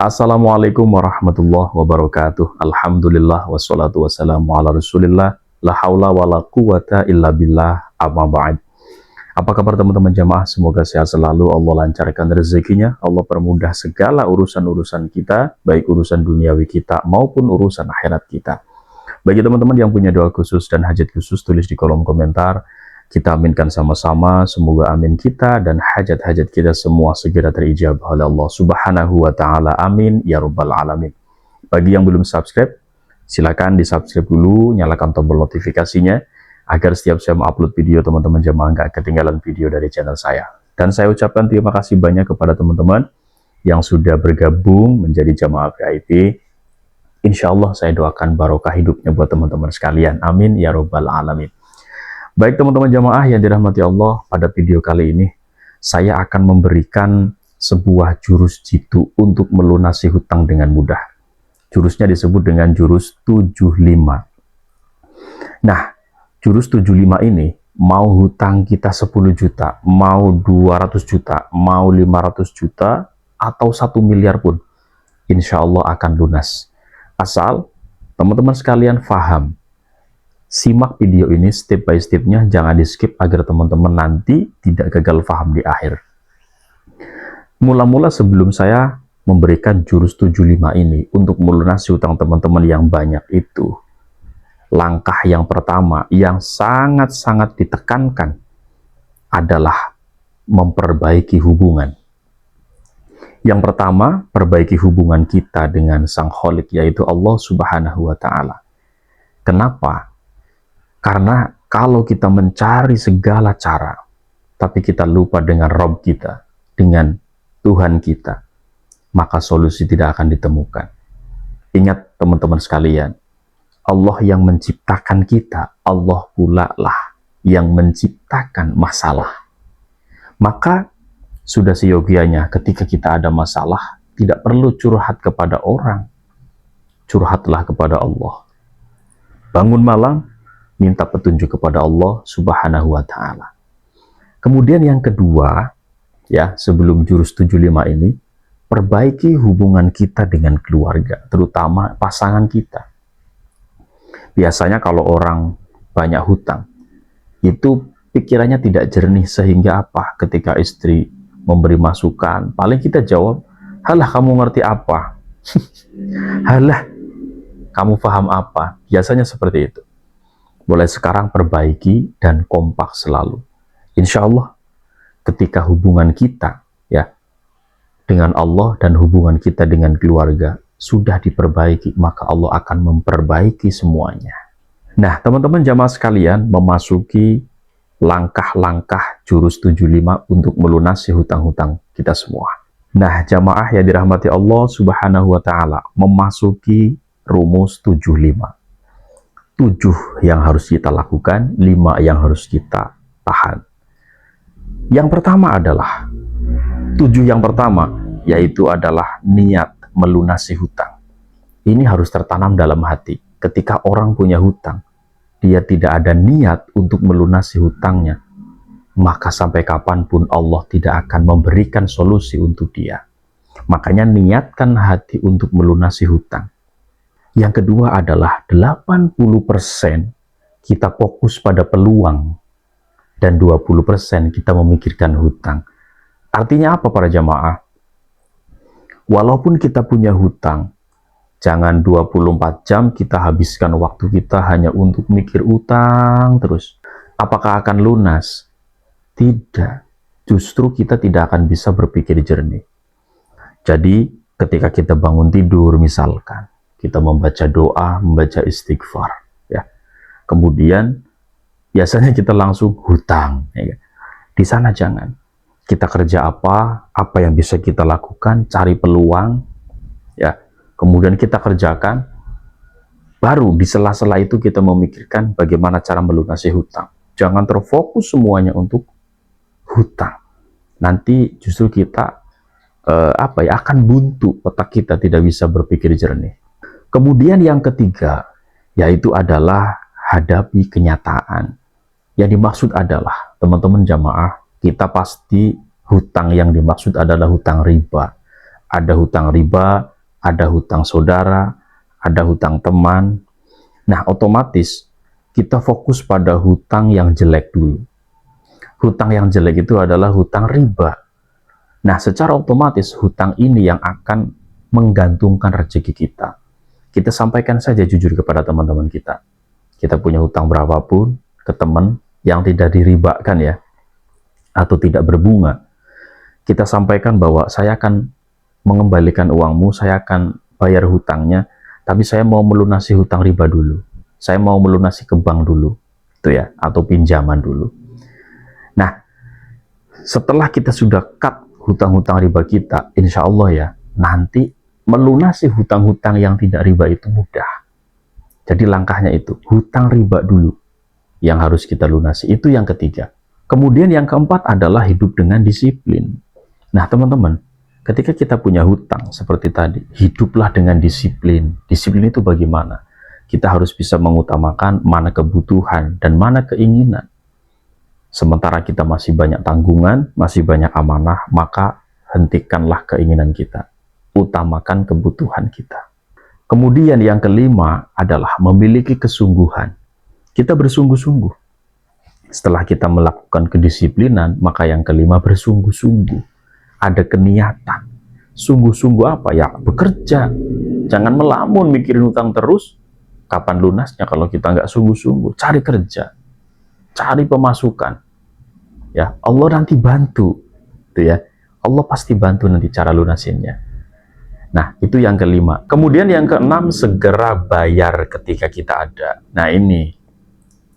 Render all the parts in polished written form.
Assalamualaikum warahmatullahi wabarakatuh. Alhamdulillah wassalatu wassalamu ala rasulillah. La haula wa la quwata illa billah, amma ba'd. Apa kabar teman-teman jamaah? Semoga sehat selalu, Allah lancarkan rezekinya, Allah permudah segala urusan-urusan kita, baik urusan duniawi kita maupun urusan akhirat kita. Bagi teman-teman yang punya doa khusus dan hajat khusus, tulis di kolom komentar. Kita aminkan sama-sama, semoga amin kita dan hajat-hajat kita semua segera terijabah oleh Allah Subhanahu wa Ta'ala. Amin ya Rabbal Alamin. Bagi yang belum subscribe, silakan di subscribe dulu, nyalakan tombol notifikasinya agar setiap saya upload video, teman-teman jamaah nggak ketinggalan video dari channel saya. Dan saya ucapkan terima kasih banyak kepada teman-teman yang sudah bergabung menjadi jamaah VIP. Insya Allah saya doakan barokah hidupnya buat teman-teman sekalian. Amin ya Rabbal Alamin. Baik teman-teman jamaah yang dirahmati Allah, pada video kali ini saya akan memberikan sebuah jurus jitu untuk melunasi hutang dengan mudah. Jurusnya disebut dengan jurus 75. Nah, jurus 75 ini mau hutang kita 10 juta, mau 200 juta, mau 500 juta, atau 1 miliar pun, insya Allah akan lunas. Asal teman-teman sekalian paham. Simak video ini step by stepnya, jangan di skip agar teman-teman nanti tidak gagal paham di akhir. Mula-mula sebelum saya memberikan jurus 75 ini untuk melunasi hutang teman-teman yang banyak itu, langkah yang pertama yang sangat-sangat ditekankan adalah memperbaiki hubungan. Yang pertama, perbaiki hubungan kita dengan Sang Khalik, yaitu Allah Subhanahu wa Ta'ala. Kenapa? Karena kalau kita mencari segala cara, tapi kita lupa dengan Rob kita, dengan Tuhan kita, maka solusi tidak akan ditemukan. Ingat teman-teman sekalian, Allah yang menciptakan kita, Allah pula lah yang menciptakan masalah. Maka sudah seyogianya ketika kita ada masalah, tidak perlu curhat kepada orang, curhatlah kepada Allah. Bangun malam, minta petunjuk kepada Allah Subhanahu wa Ta'ala. Kemudian yang kedua, ya, sebelum jurus 75 ini, perbaiki hubungan kita dengan keluarga, terutama pasangan kita. Biasanya kalau orang banyak hutang, itu pikirannya tidak jernih, sehingga apa? Ketika istri memberi masukan, paling kita jawab, "Halah, kamu ngerti apa?" "Halah, kamu paham apa?" Biasanya seperti itu. Mulai sekarang perbaiki dan kompak selalu. Insya Allah ketika hubungan kita ya dengan Allah dan hubungan kita dengan keluarga sudah diperbaiki, maka Allah akan memperbaiki semuanya. Nah teman-teman jamaah sekalian, memasuki langkah-langkah jurus 75 untuk melunasi hutang-hutang kita semua. Nah jamaah yang dirahmati Allah Subhanahu wa Ta'ala, memasuki rumus 75. 7 yang harus kita lakukan, 5 yang harus kita tahan. Yang pertama adalah 7 yang pertama, yaitu adalah niat melunasi hutang. Ini harus tertanam dalam hati. Ketika orang punya hutang, dia tidak ada niat untuk melunasi hutangnya, maka sampai kapanpun Allah tidak akan memberikan solusi untuk dia. Makanya niatkan hati untuk melunasi hutang. Yang kedua adalah 80% kita fokus pada peluang dan 20% kita memikirkan hutang. Artinya apa para jamaah? Walaupun kita punya hutang, jangan 24 jam kita habiskan waktu kita hanya untuk mikir utang terus. Apakah akan lunas? Tidak. Justru kita tidak akan bisa berpikir jernih. Jadi ketika kita bangun tidur misalkan, kita membaca doa, membaca istighfar, ya. Kemudian biasanya kita langsung hutang, ya. Di sana jangan. Kita kerja apa yang bisa kita lakukan, cari peluang, ya. Kemudian kita kerjakan. Baru di sela-sela itu kita memikirkan bagaimana cara melunasi hutang. Jangan terfokus semuanya untuk hutang. Nanti justru kita akan buntu, otak kita tidak bisa berpikir jernih. Kemudian yang ketiga, yaitu adalah hadapi kenyataan. Yang dimaksud adalah, teman-teman jamaah, kita pasti hutang yang dimaksud adalah hutang riba. Ada hutang riba ada hutang saudara, ada hutang teman. Nah, otomatis kita fokus pada hutang yang jelek dulu. Hutang yang jelek itu adalah hutang riba. Nah, secara otomatis hutang ini yang akan menggantungkan rezeki kita. Kita sampaikan saja jujur kepada teman-teman kita. Kita punya hutang berapapun ke teman yang tidak diribakan ya, atau tidak berbunga. Kita sampaikan bahwa saya akan mengembalikan uangmu, saya akan bayar hutangnya, tapi saya mau melunasi hutang riba dulu. Saya mau melunasi ke bank dulu, itu ya, atau pinjaman dulu. Nah, setelah kita sudah cut hutang-hutang riba kita, insya Allah ya, nanti melunasi hutang-hutang yang tidak riba itu mudah. Jadi langkahnya itu, hutang riba dulu yang harus kita lunasi. Itu yang ketiga. Kemudian yang keempat adalah hidup dengan disiplin. Nah, teman-teman, ketika kita punya hutang seperti tadi, hiduplah dengan disiplin. Disiplin itu bagaimana? Kita harus bisa mengutamakan mana kebutuhan dan mana keinginan. Sementara kita masih banyak tanggungan, masih banyak amanah, maka hentikanlah keinginan kita. Utamakan kebutuhan kita. Kemudian yang kelima adalah memiliki kesungguhan. Kita bersungguh-sungguh. Setelah kita melakukan kedisiplinan, maka yang kelima bersungguh-sungguh. Ada keniatan. Sungguh-sungguh apa? Ya, bekerja. Jangan melamun mikirin hutang terus. Kapan lunasnya kalau kita nggak sungguh-sungguh? Cari kerja. Cari pemasukan. Ya, Allah nanti bantu. Itu ya. Allah pasti bantu nanti cara lunasinnya. Nah, itu yang kelima. Kemudian yang keenam, segera bayar ketika kita ada. Nah, ini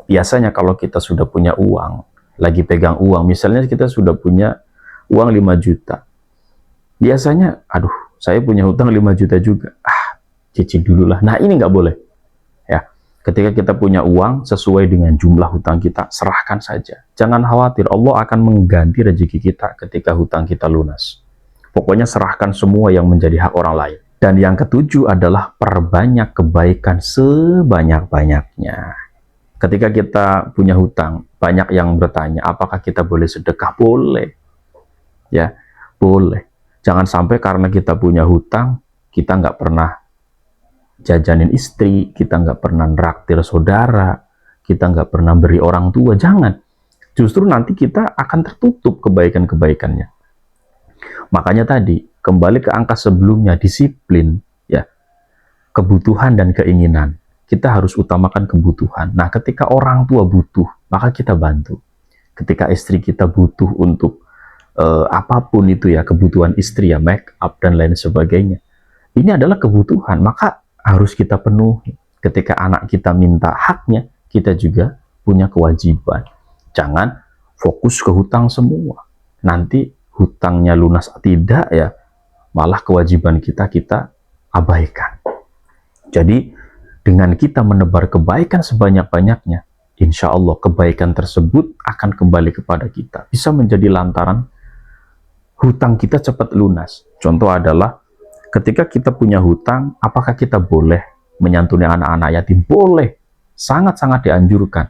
biasanya kalau kita sudah punya uang, lagi pegang uang, misalnya kita sudah punya uang 5 juta. Biasanya, aduh, saya punya hutang 5 juta juga. Cicil dulu lah. Nah, ini nggak boleh. Ya, ketika kita punya uang sesuai dengan jumlah hutang kita, serahkan saja. Jangan khawatir, Allah akan mengganti rezeki kita ketika hutang kita lunas. Pokoknya serahkan semua yang menjadi hak orang lain. Dan yang ketujuh adalah perbanyak kebaikan sebanyak-banyaknya. Ketika kita punya hutang, banyak yang bertanya, apakah kita boleh sedekah? Boleh. Ya, boleh. Jangan sampai karena kita punya hutang, kita nggak pernah jajanin istri, kita nggak pernah nraktir saudara, kita nggak pernah beri orang tua. Jangan. Justru nanti kita akan tertutup kebaikan-kebaikannya. Makanya tadi, kembali ke angka sebelumnya, disiplin, ya, kebutuhan dan keinginan. Kita harus utamakan kebutuhan. Nah, ketika orang tua butuh, maka kita bantu. Ketika istri kita butuh untuk apapun itu ya, kebutuhan istri ya, make up dan lain sebagainya. Ini adalah kebutuhan, maka harus kita penuhi. Ketika anak kita minta haknya, kita juga punya kewajiban. Jangan fokus ke hutang semua. Nanti hutangnya lunas tidak ya, malah kewajiban kita abaikan. Jadi dengan kita menebar kebaikan sebanyak-banyaknya, insya Allah kebaikan tersebut akan kembali kepada kita. Bisa menjadi lantaran hutang kita cepat lunas. Contoh adalah ketika kita punya hutang, apakah kita boleh menyantuni anak-anak yatim? Boleh. Sangat-sangat dianjurkan.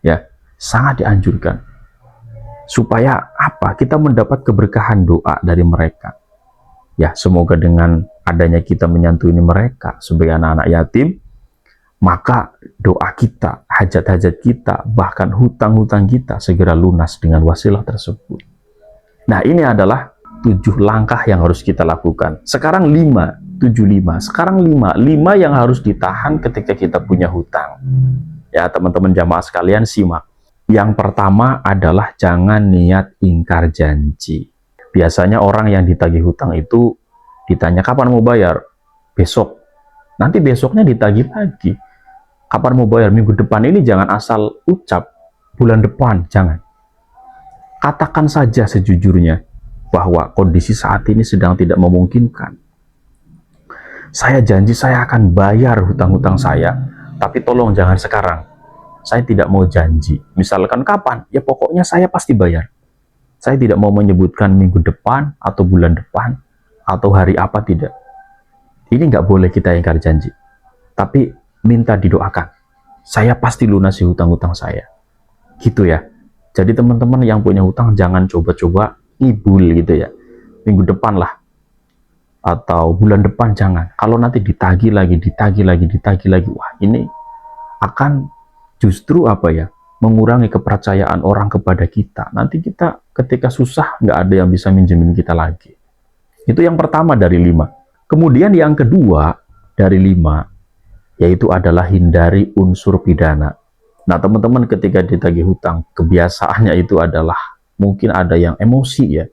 Ya, sangat dianjurkan. Supaya apa? Kita mendapat keberkahan doa dari mereka. Ya, semoga dengan adanya kita menyantuni mereka sebagai anak-anak yatim, maka doa kita, hajat-hajat kita, bahkan hutang-hutang kita segera lunas dengan wasilah tersebut. Nah, ini adalah 7 langkah yang harus kita lakukan. Sekarang 5, 7, 5. Sekarang 5 yang harus ditahan ketika kita punya hutang. Ya, teman-teman jamaah sekalian, simak. Yang pertama adalah jangan niat ingkar janji. Biasanya orang yang ditagih hutang itu ditanya kapan mau bayar? Besok. Nanti besoknya ditagih lagi. Kapan mau bayar? Minggu depan. Ini jangan asal ucap bulan depan, jangan. Katakan saja sejujurnya bahwa kondisi saat ini sedang tidak memungkinkan. Saya janji saya akan bayar hutang-hutang saya, tapi tolong jangan sekarang. Saya tidak mau janji. Misalkan kapan? Ya pokoknya saya pasti bayar. Saya tidak mau menyebutkan minggu depan, atau bulan depan, atau hari apa, tidak. Ini nggak boleh kita ingkar janji. Tapi minta didoakan. Saya pasti lunasi hutang-hutang saya. Gitu ya. Jadi teman-teman yang punya hutang jangan coba-coba ngibul gitu ya. Minggu depan lah. atau bulan depan, jangan. Kalau nanti ditagih lagi, wah ini akan justru apa ya, mengurangi kepercayaan orang kepada kita. Nanti kita ketika susah nggak ada yang bisa minjemin kita lagi. Itu yang pertama dari 5. Kemudian yang kedua dari 5, yaitu adalah hindari unsur pidana. Nah teman-teman, ketika ditagih hutang, kebiasaannya itu adalah mungkin ada yang emosi ya.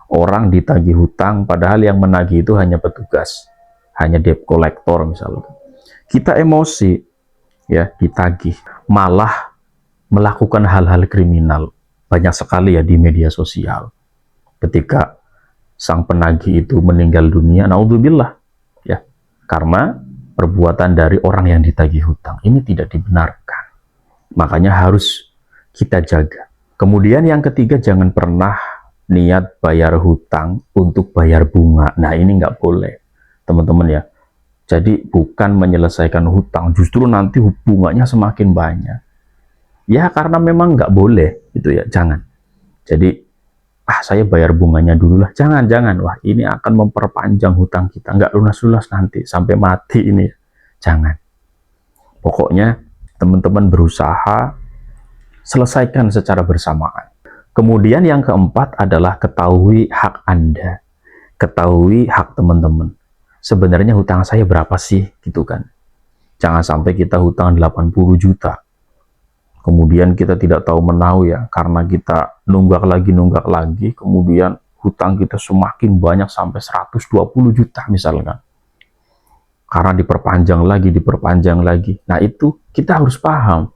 Orang ditagih hutang padahal yang menagih itu hanya petugas, hanya debt collector misalnya. Kita emosi ya, ditagih, malah melakukan hal-hal kriminal. Banyak sekali ya di media sosial. Ketika sang penagih itu meninggal dunia, naudzubillah ya, karena perbuatan dari orang yang ditagih hutang. Ini tidak dibenarkan. Makanya harus kita jaga. Kemudian yang ketiga, jangan pernah niat bayar hutang untuk bayar bunga. Nah ini nggak boleh teman-teman ya. Jadi bukan menyelesaikan hutang, justru nanti bunganya semakin banyak. Ya karena memang nggak boleh itu ya, jangan. Jadi saya bayar bunganya dulu lah, jangan. Wah ini akan memperpanjang hutang kita, nggak lunas-lunas nanti sampai mati ini. Jangan. Pokoknya teman-teman berusaha selesaikan secara bersamaan. Kemudian yang keempat adalah ketahui hak Anda, ketahui hak teman-teman. Sebenarnya hutang saya berapa sih gitu kan. Jangan sampai kita hutang 80 juta. Kemudian kita tidak tahu menahu ya, karena kita nunggak lagi, kemudian hutang kita semakin banyak sampai 120 juta misalkan. Karena diperpanjang lagi. Nah itu kita harus paham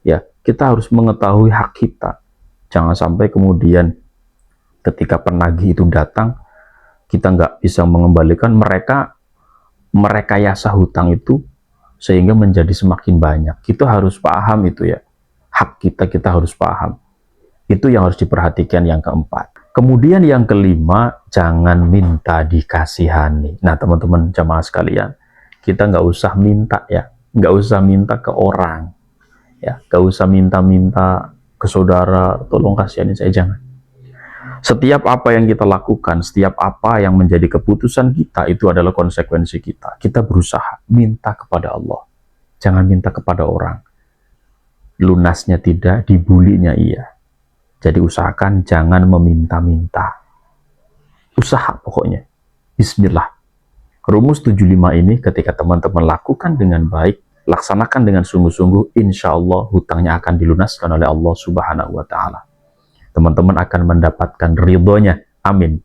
ya, kita harus mengetahui hak kita. Jangan sampai kemudian ketika penagih itu datang, kita nggak bisa mengembalikan, mereka merekayasa hutang itu sehingga menjadi semakin banyak. Kita harus paham itu ya, hak kita harus paham. Itu yang harus diperhatikan yang keempat. Kemudian yang kelima, jangan minta dikasihani. Nah teman-teman jamaah sekalian, kita nggak usah minta ya, nggak usah minta ke orang ya, nggak usah minta ke saudara, tolong kasihani saya, jangan. Setiap apa yang kita lakukan, setiap apa yang menjadi keputusan kita, itu adalah konsekuensi kita. Kita berusaha minta kepada Allah, jangan minta kepada orang. Lunasnya tidak, dibulinya iya. Jadi usahakan jangan meminta-minta. Usaha pokoknya. Bismillah. Rumus 75 ini ketika teman-teman lakukan dengan baik, laksanakan dengan sungguh-sungguh, insya Allah hutangnya akan dilunaskan oleh Allah Subhanahu wa Ta'ala. Teman-teman akan mendapatkan ridhonya. Amin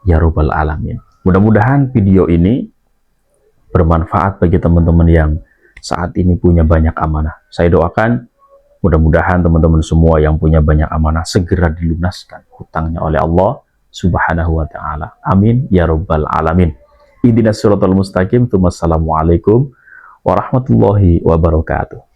ya Rabbal Alamin. Mudah-mudahan video ini bermanfaat bagi teman-teman yang saat ini punya banyak amanah. Saya doakan mudah-mudahan teman-teman semua yang punya banyak amanah segera dilunaskan hutangnya oleh Allah Subhanahu wa Ta'ala. Amin ya Rabbal Alamin. Ihdinas siratal mustaqim. Assalamualaikum warahmatullahi wabarakatuh.